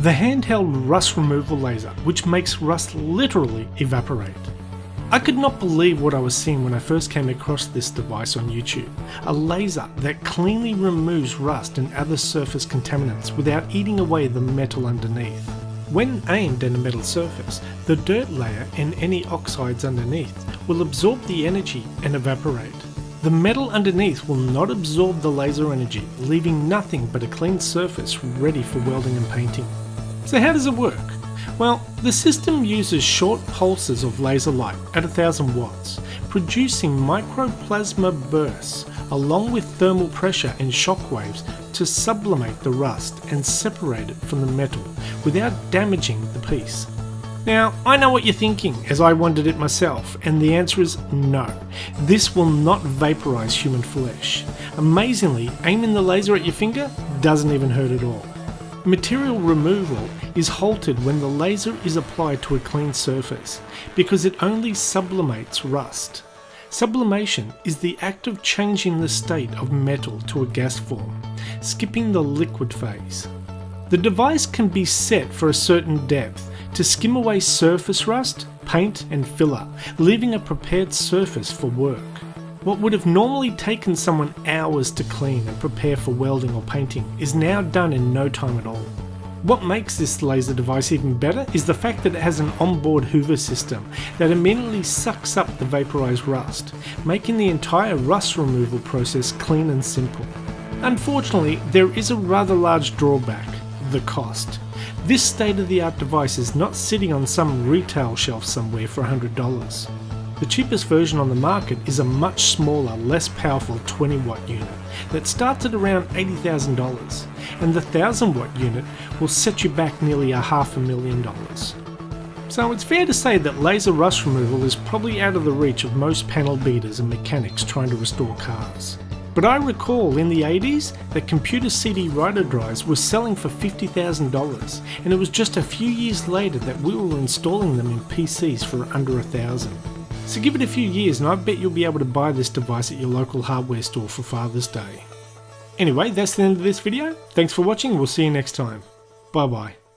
the handheld rust removal laser, which makes rust literally evaporate. I could not believe what I was seeing when I first came across this device on YouTube, a laser that cleanly removes rust and other surface contaminants without eating away the metal underneath. When aimed at a metal surface, the dirt layer and any oxides underneath will absorb the energy and evaporate. The metal underneath will not absorb the laser energy, leaving nothing but a clean surface ready for welding and painting. So how does it work? Well, the system uses short pulses of laser light at 1000 watts, producing microplasma bursts along with thermal pressure and shock waves to sublimate the rust and separate it from the metal without damaging the piece. Now, I know what you're thinking as I wondered it myself, and the answer is no. This will not vaporize human flesh. Amazingly, aiming the laser at your finger doesn't even hurt at all. Material removal is halted when the laser is applied to a clean surface because it only sublimates rust. Sublimation is the act of changing the state of metal to a gas form, skipping the liquid phase. The device can be set for a certain depth to skim away surface rust, paint and filler, leaving a prepared surface for work. What would have normally taken someone hours to clean and prepare for welding or painting is now done in no time at all. What makes this laser device even better is the fact that it has an onboard hoover system that immediately sucks up the vaporized rust, making the entire rust removal process clean and simple. Unfortunately, there is a rather large drawback: the cost. This state-of-the-art device is not sitting on some retail shelf somewhere for $100. The cheapest version on the market is a much smaller, less powerful 20-watt unit that starts at around $80,000, and the 1000-watt unit will set you back nearly $500,000. So it's fair to say that laser rust removal is probably out of the reach of most panel beaters and mechanics trying to restore cars. But I recall in the 80s that computer CD writer drives were selling for $50,000, and it was just a few years later that we were installing them in PCs for under $1,000. So give it a few years and I bet you'll be able to buy this device at your local hardware store for Father's Day. Anyway, that's the end of this video. Thanks for watching, we'll see you next time. Bye bye.